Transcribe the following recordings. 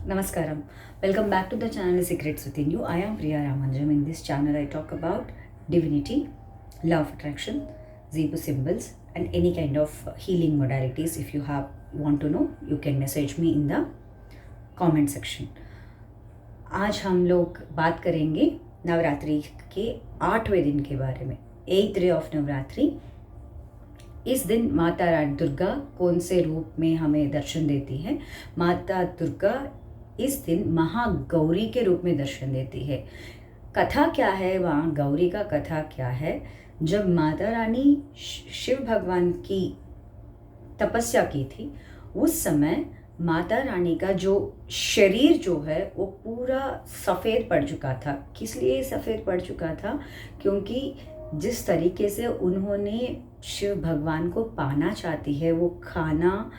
Namaskaram. Welcome back to the channel Secrets Within You. I am Priya Ramanjam. In this channel, I talk about divinity, law of attraction, Zebu symbols, and any kind of healing modalities. If you want to know, you can message me in the comment section. आज हम लोग बात करेंगे नवरात्रि के 8वें दिन के बारे में, 8th day ऑफ नवरात्रि। इस दिन माता रानी दुर्गा कौन से रूप में हमें दर्शन देती है? माता दुर्गा इस दिन महागौरी के रूप में दर्शन देती है। कथा क्या है वहाँ? गौरी का कथा क्या है? जब माता रानी शिव भगवान की तपस्या की थी, उस समय माता रानी का जो शरीर जो है वो पूरा सफ़ेद पड़ चुका था। किस लिए सफ़ेद पड़ चुका था? क्योंकि जिस तरीके से उन्होंने शिव भगवान को पाना चाहती है, वो खाना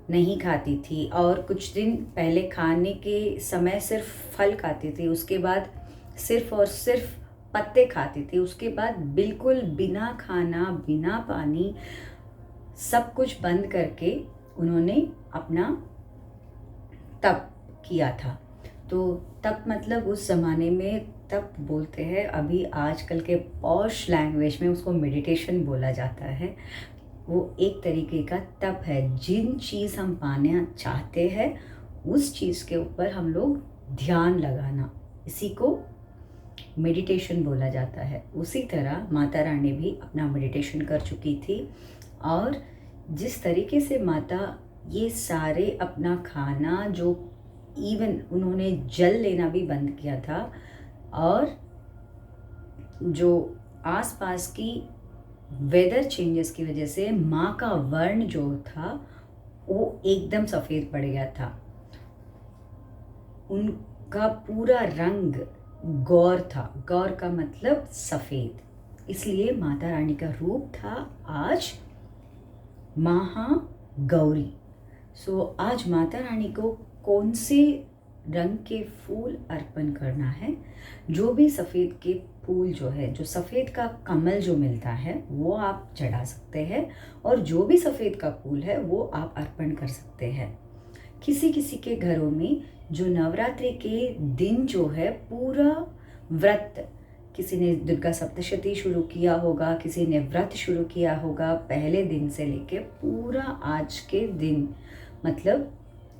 नहीं खाती थी और कुछ दिन पहले खाने के समय सिर्फ फल खाती थी, उसके बाद सिर्फ और सिर्फ पत्ते खाती थी, उसके बाद बिल्कुल बिना खाना बिना पानी सब कुछ बंद करके उन्होंने अपना तप किया था। तो तप मतलब उस ज़माने में तप बोलते हैं, अभी आजकल के पॉश लैंग्वेज में उसको मेडिटेशन बोला जाता है। वो एक तरीके का तप है। जिन चीज़ हम पाना चाहते हैं उस चीज़ के ऊपर हम लोग ध्यान लगाना, इसी को मेडिटेशन बोला जाता है। उसी तरह माता रानी भी अपना मेडिटेशन कर चुकी थी और जिस तरीके से माता ये सारे अपना खाना, जो इवन उन्होंने जल लेना भी बंद किया था और जो आसपास की वेदर चेंजेस की वजह से माँ का वर्ण जो था वो एकदम सफ़ेद पड़ गया था। उनका पूरा रंग गौर था। गौर का मतलब सफ़ेद, इसलिए माता रानी का रूप था आज महागौरी। आज माता रानी को कौन से रंग के फूल अर्पण करना है? जो भी सफ़ेद के फूल जो है, जो सफ़ेद का कमल जो मिलता है वो आप चढ़ा सकते हैं और जो भी सफ़ेद का फूल है वो आप अर्पण कर सकते हैं। किसी किसी के घरों में जो नवरात्रि के दिन जो है पूरा व्रत, किसी ने दुर्गा सप्तशती शुरू किया होगा, किसी ने व्रत शुरू किया होगा, पहले दिन से लेके पूरा आज के दिन, मतलब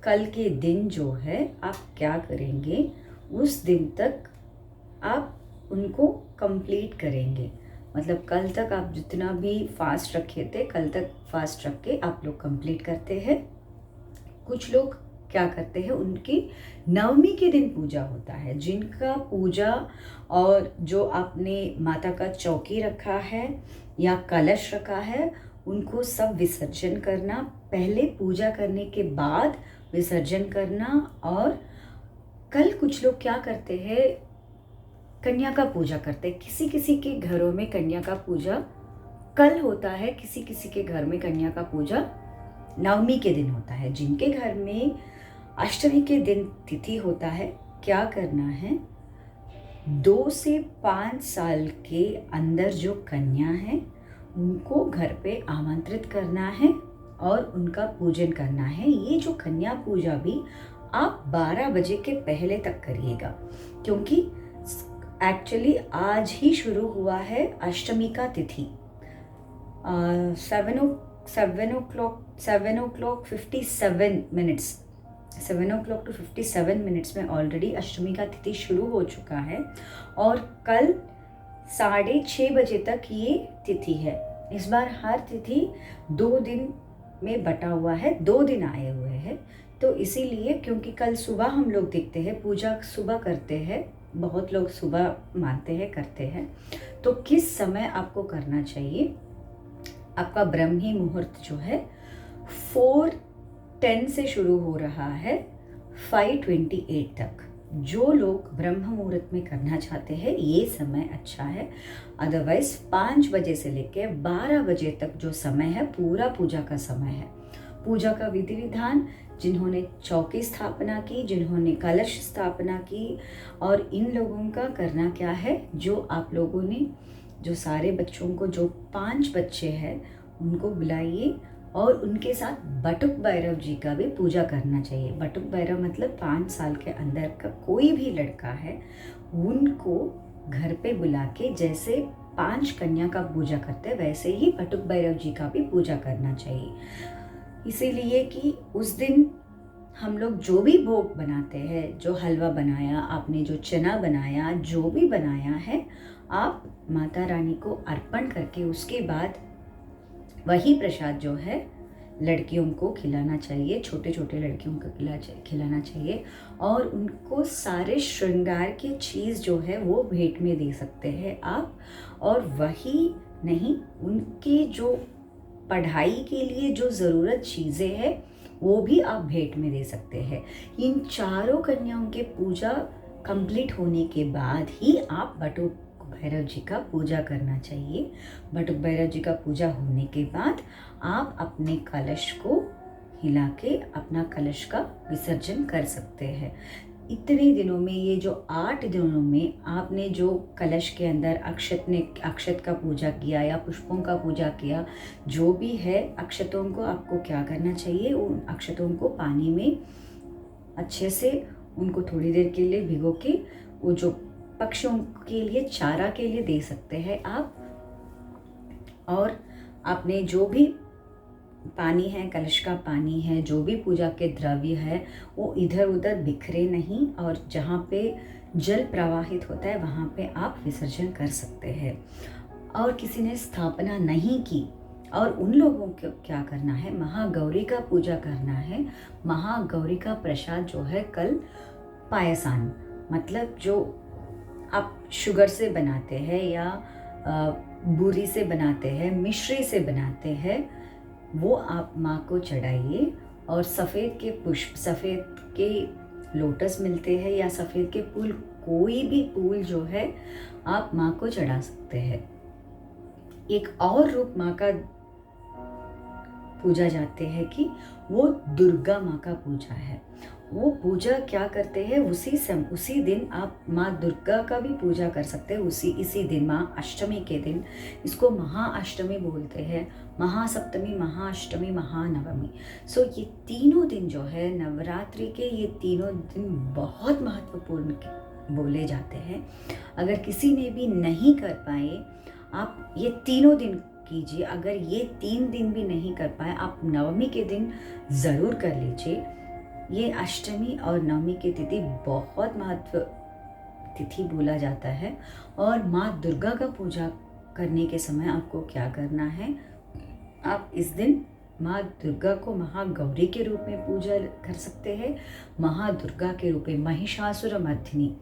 कल के दिन जो है आप क्या करेंगे, उस दिन तक आप उनको कंप्लीट करेंगे। मतलब कल तक आप जितना भी फास्ट रखे थे, कल तक फास्ट रख के आप लोग कंप्लीट करते हैं। कुछ लोग क्या करते हैं, उनकी नवमी के दिन पूजा होता है। जिनका पूजा और जो आपने माता का चौकी रखा है या कलश रखा है, उनको सब विसर्जन करना, पहले पूजा करने के बाद विसर्जन करना। और कल कुछ लोग क्या करते हैं, कन्या का पूजा करते हैं। किसी किसी के घरों में कन्या का पूजा कल होता है, किसी किसी के घर में कन्या का पूजा नवमी के दिन होता है। जिनके घर में अष्टमी के दिन तिथि होता है, क्या करना है, 2 से 5 साल के अंदर जो कन्या है उनको घर पे आमंत्रित करना है और उनका पूजन करना है। ये जो कन्या पूजा भी आप 12 बजे के पहले तक करिएगा, क्योंकि एक्चुअली आज ही शुरू हुआ है अष्टमी का तिथि। 7 o'clock 57 मिनट्स में ऑलरेडी अष्टमी का तिथि शुरू हो चुका है और कल 6:30 बजे तक ये तिथि है। इस बार हर तिथि 2 दिन में बटा हुआ है, 2 दिन आए हुए हैं। तो इसीलिए, क्योंकि कल सुबह हम लोग देखते हैं, पूजा सुबह करते हैं, बहुत लोग सुबह मानते हैं, करते हैं। तो किस समय आपको करना चाहिए? आपका ब्रह्मी मुहूर्त जो है 4:10 से शुरू हो रहा है 5:28 तक। जो लोग ब्रह्म मुहूर्त में करना चाहते हैं ये समय अच्छा है। अदरवाइज 5 बजे से लेकर 12 बजे तक जो समय है पूरा पूजा का समय है। पूजा का विधि विधान, जिन्होंने चौकी स्थापना की, जिन्होंने कलश स्थापना की, और इन लोगों का करना क्या है, जो आप लोगों ने, जो सारे बच्चों को, जो 5 बच्चे हैं उनको बुलाइए और उनके साथ बटुक भैरव जी का भी पूजा करना चाहिए। बटुक भैरव मतलब 5 साल के अंदर का कोई भी लड़का है, उनको घर पे बुला के जैसे 5 कन्या का पूजा करते हैं वैसे ही बटुक भैरव जी का भी पूजा करना चाहिए। इसीलिए कि उस दिन हम लोग जो भी भोग बनाते हैं, जो हलवा बनाया आपने, जो चना बनाया, जो भी बनाया है, आप माता रानी को अर्पण करके उसके बाद वही प्रसाद जो है लड़कियों को खिलाना चाहिए, छोटे छोटे लड़कियों को खिलाना चाहिए। और उनको सारे श्रृंगार की चीज़ जो है वो भेंट में दे सकते हैं आप। और वही नहीं, उनकी जो पढ़ाई के लिए जो ज़रूरत चीज़ें हैं वो भी आप भेंट में दे सकते हैं। इन चारों कन्याओं के पूजा कंप्लीट होने के बाद ही आप बटुक भैरव जी का पूजा करना चाहिए। बटुक भैरव जी का पूजा होने के बाद आप अपने कलश को हिला के अपना कलश का विसर्जन कर सकते हैं। इतने दिनों में, ये जो 8 दिनों में आपने जो कलश के अंदर अक्षत का पूजा किया या पुष्पों का पूजा किया, जो भी है, अक्षतों को आपको क्या करना चाहिए, उन अक्षतों को पानी में अच्छे से उनको थोड़ी देर के लिए भिगो के वो जो पक्षियों के लिए चारा के लिए दे सकते हैं आप। और आपने जो भी पानी है, कलश का पानी है, जो भी पूजा के द्रव्य है, वो इधर उधर बिखरे नहीं, और जहाँ पे जल प्रवाहित होता है वहाँ पे आप विसर्जन कर सकते हैं। और किसी ने स्थापना नहीं की और उन लोगों को क्या करना है, महागौरी का पूजा करना है। महागौरी का प्रसाद जो है कल पायसान, मतलब जो आप शुगर से बनाते हैं या बूरी से बनाते हैं, मिश्री से बनाते हैं, वो आप माँ को चढ़ाइए। और सफ़ेद के पुष्प, सफ़ेद के लोटस मिलते हैं या सफ़ेद के फूल, कोई भी फूल जो है आप माँ को चढ़ा सकते हैं। एक और रूप माँ का पूजा जाते हैं कि वो दुर्गा माँ का पूजा है। वो पूजा क्या करते हैं, उसी दिन आप माँ दुर्गा का भी पूजा कर सकते हैं। इसी दिन, माँ अष्टमी के दिन, इसको महाअष्टमी बोलते हैं, महासप्तमी, महाअष्टमी, महानवमी। सो ये तीनों दिन जो है नवरात्रि के, ये तीनों दिन बहुत महत्वपूर्ण बोले जाते हैं। अगर किसी ने भी नहीं कर पाए, आप ये तीनों दिन कीजिए। अगर ये 3 दिन भी नहीं कर पाए, आप नवमी के दिन ज़रूर कर लीजिए। ये अष्टमी और नवमी की तिथि बहुत महत्व तिथि बोला जाता है। और माँ दुर्गा का पूजा करने के समय आपको क्या करना है, आप इस दिन माँ दुर्गा को महागौरी के रूप में पूजा कर सकते हैं, महादुर्गा के रूप में, महिषासुरमर्दिनी।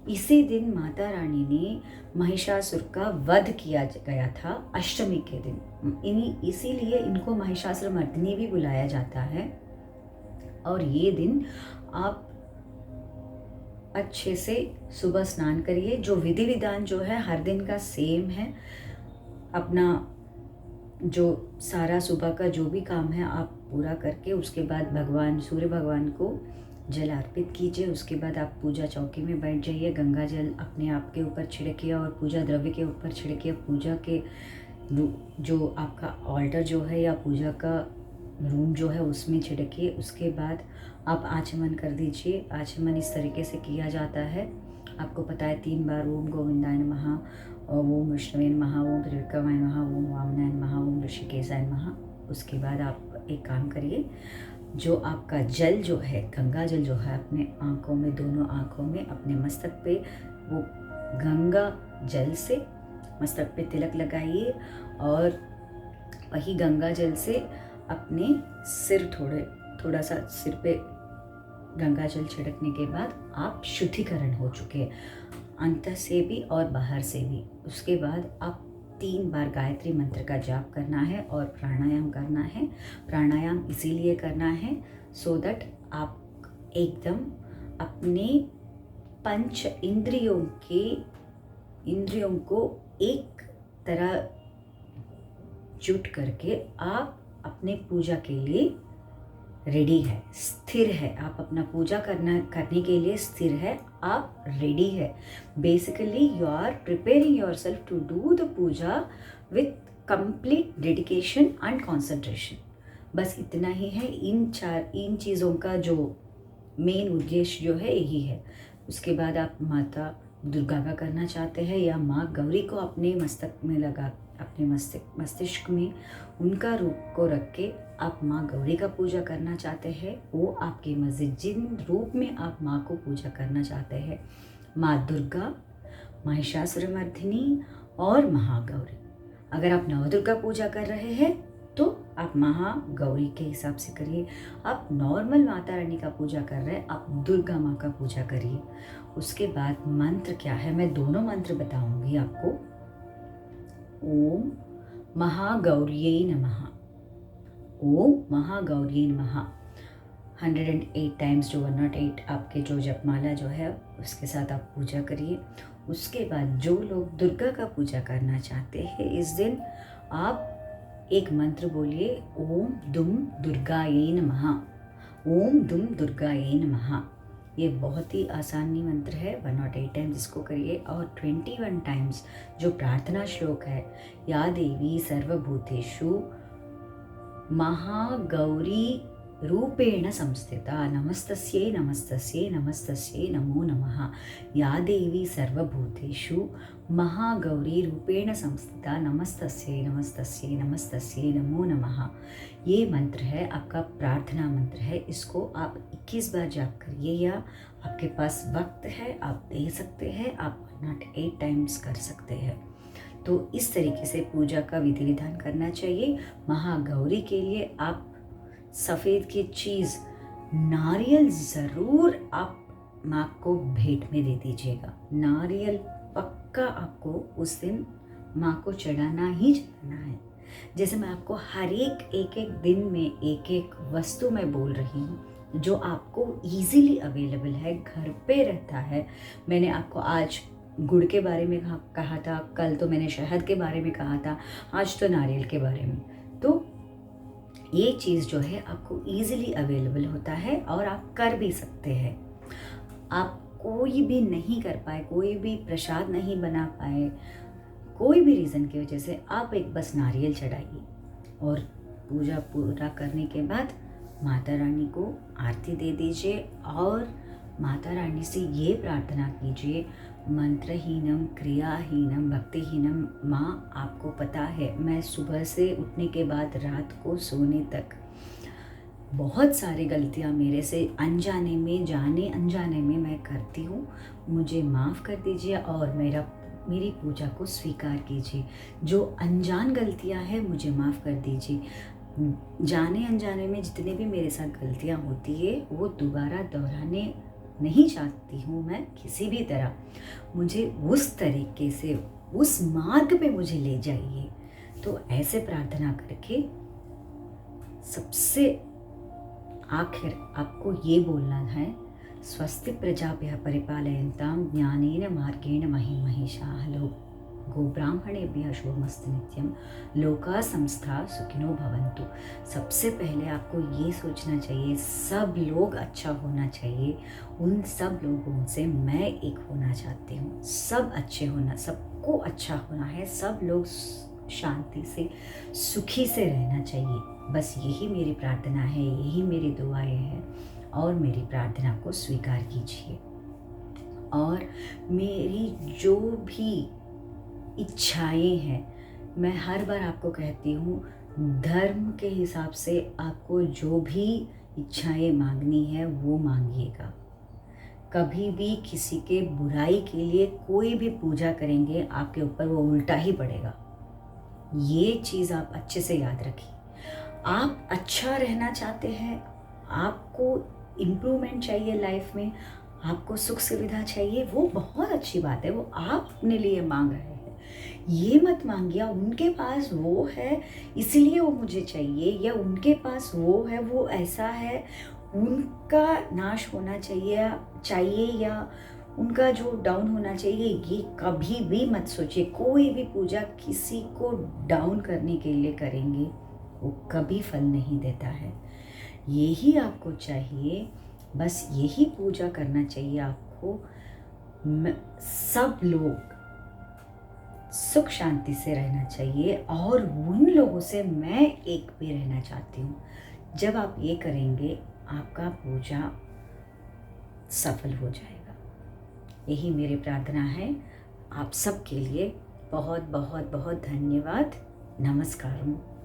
इसी दिन माता रानी ने महिषासुर का वध किया गया था अष्टमी के दिन। इसीलिए इनको महिषासुरमर्दिनी भी बुलाया जाता है। और ये दिन आप अच्छे से सुबह स्नान करिए। जो विधि विधान जो है हर दिन का सेम है। अपना जो सारा सुबह का जो भी काम है आप पूरा करके उसके बाद सूर्य भगवान को जल अर्पित कीजिए। उसके बाद आप पूजा चौकी में बैठ जाइए। गंगा जल अपने आप के ऊपर छिड़किए और पूजा द्रव्य के ऊपर छिड़किए। पूजा के जो आपका ऑल्टर जो है या पूजा का रूम जो है उसमें छिड़किए। उसके बाद आप आचमन कर दीजिए। आचमन इस तरीके से किया जाता है, आपको पता है, 3 बार ओम गोविंदाय नमः, ओम विष्णुवे नमः, ओम त्रिविक्रमाय नमः, ओम वामनाय नमः, ओम ऋषिकेशाय नमः। उसके बाद आप एक काम करिए, जो आपका जल जो है, गंगा जल जो है, अपने आँखों में, दोनों आँखों में, अपने मस्तक पे वो गंगा जल से मस्तक पे तिलक लगाइए। और वही गंगा जल से अपने सिर थोड़ा सा सिर पे गंगा जल छिड़कने के बाद आप शुद्धिकरण हो चुके हैं, अंतर से भी और बाहर से भी। उसके बाद आप 3 बार गायत्री मंत्र का जाप करना है और प्राणायाम करना है। प्राणायाम इसीलिए करना है सो दैट आप एकदम अपने 5 इंद्रियों को एक तरह जुट करके आप अपने पूजा के लिए रेडी है, स्थिर है। आप अपना पूजा करने के लिए स्थिर है, आप रेडी है। Basically you are preparing yourself to do the puja with complete dedication and concentration. बस इतना ही है। इन चीज़ों का जो मेन उद्देश्य जो है यही है। उसके बाद आप माता दुर्गा का करना चाहते हैं या माँ गौरी को अपने मस्तक में लगा, अपने मस्तिष्क में उनका रूप को रख के आप माँ गौरी का पूजा करना चाहते हैं, वो आपकी मर्जी। जिन रूप में आप माँ को पूजा करना चाहते हैं, माँ दुर्गा, महिषासुरमर्दिनी और महागौरी। अगर आप नवदुर्गा पूजा कर रहे हैं तो आप महागौरी के हिसाब से करिए। आप नॉर्मल माता रानी का पूजा कर रहे हैं, आप दुर्गा माँ का पूजा करिए। उसके बाद मंत्र क्या है, मैं दोनों मंत्र बताऊंगी आपको। ओम महागौर्यै नमः, ओम महागौर्यै नमः 108 टाइम्स, जो 108 आपके जो जपमाला जो है उसके साथ आप पूजा करिए। उसके बाद जो लोग दुर्गा का पूजा करना चाहते हैं, इस दिन आप एक मंत्र बोलिए, ओम दुम दुर्गायै नमः, ओम दुम दुर्गायै नमः। ये बहुत ही आसानी मंत्र है। 108 टाइम्स इसको करिए। और 21 टाइम्स जो प्रार्थना श्लोक है, या देवी सर्वभूतेषु महागौरी रूपेण संस्थिता, नमस्तस्यै नमस्तस्यै नमस्तस्यै नमो नमः। या देवी सर्वभूतेषु महागौरी रूपेण संस्थिता, नमस्तस्यै नमस्तस्यै नमस्तस्यै नमो नमः। ये मंत्र है आपका प्रार्थना मंत्र है। इसको आप 21 बार जाप करिए, या आपके पास वक्त है आप दे सकते हैं, आप 108 टाइम्स कर सकते हैं। तो इस तरीके से पूजा का विधि विधान करना चाहिए। महागौरी के लिए आप सफ़ेद की चीज़ नारियल ज़रूर आप माँ को भेंट में दे दीजिएगा। नारियल पक्का आपको उस दिन माँ को चढ़ाना ही चढ़ाना है। जैसे मैं आपको हर एक दिन में एक वस्तु मैं बोल रही हूँ जो आपको इजीली अवेलेबल है, घर पे रहता है। मैंने आपको आज गुड़ के बारे में कहा था, कल तो मैंने शहद के बारे में कहा था, आज तो नारियल के बारे में। तो ये चीज़ जो है आपको इजीली अवेलेबल होता है और आप कर भी सकते हैं। आप कोई भी नहीं कर पाए, कोई भी प्रसाद नहीं बना पाए, कोई भी रीज़न की वजह से आप एक बस नारियल चढ़ाइए और पूजा पूरा करने के बाद माता रानी को आरती दे दीजिए और माता रानी से ये प्रार्थना कीजिए, मंत्रहीनम क्रियाहीनम भक्तिहीनम। माँ आपको पता है मैं सुबह से उठने के बाद रात को सोने तक बहुत सारी गलतियाँ मेरे से अनजाने में, जाने अनजाने में मैं करती हूँ। मुझे माफ़ कर दीजिए और मेरी पूजा को स्वीकार कीजिए। जो अनजान गलतियाँ हैं मुझे माफ़ कर दीजिए। जाने अनजाने में जितने भी मेरे साथ गलतियाँ होती है वो दोबारा दोहराने नहीं चाहती हूँ मैं किसी भी तरह। मुझे उस तरीके से उस मार्ग पे मुझे ले जाइए। तो ऐसे प्रार्थना करके सबसे आखिर आपको ये बोलना है, स्वस्ति प्रजाभ्यः परिपालयन्तां ज्ञानेन मार्गेण महिषाः गोब्राह्मणेभ्यः शुभमस्तु नित्यं लोका समस्ता सुखिनो भवन्तु। सबसे पहले आपको ये सोचना चाहिए सब लोग अच्छा होना चाहिए। उन सब लोगों से मैं एक होना चाहती हूँ। सब अच्छे होना, सबको अच्छा होना है, सब लोग शांति से सुखी से रहना चाहिए। बस यही मेरी प्रार्थना है, यही मेरी दुआएं हैं और मेरी प्रार्थना को स्वीकार कीजिए। और मेरी जो भी इच्छाएं हैं, मैं हर बार आपको कहती हूँ, धर्म के हिसाब से आपको जो भी इच्छाएं मांगनी है वो मांगिएगा। कभी भी किसी के बुराई के लिए कोई भी पूजा करेंगे आपके ऊपर वो उल्टा ही पड़ेगा। ये चीज़ आप अच्छे से याद रखिए। आप अच्छा रहना चाहते हैं, आपको इम्प्रूवमेंट चाहिए लाइफ में, आपको सुख सुविधा चाहिए, वो बहुत अच्छी बात है, वो आप अपने लिए मांग रहे हैं। ये मत मांगिए उनके पास वो है इसलिए वो मुझे चाहिए, या उनके पास वो है वो ऐसा है उनका नाश होना चाहिए या उनका जो डाउन होना चाहिए। ये कभी भी मत सोचिए। कोई भी पूजा किसी को डाउन करने के लिए करेंगे वो कभी फल नहीं देता है। यही आपको चाहिए, बस यही पूजा करना चाहिए आपको। सब लोग सुख शांति से रहना चाहिए और उन लोगों से मैं एक भी रहना चाहती हूँ जब आप ये करेंगे आपका पूजा सफल हो जाएगा। यही मेरी प्रार्थना है आप सबके लिए। बहुत बहुत बहुत धन्यवाद। नमस्कार।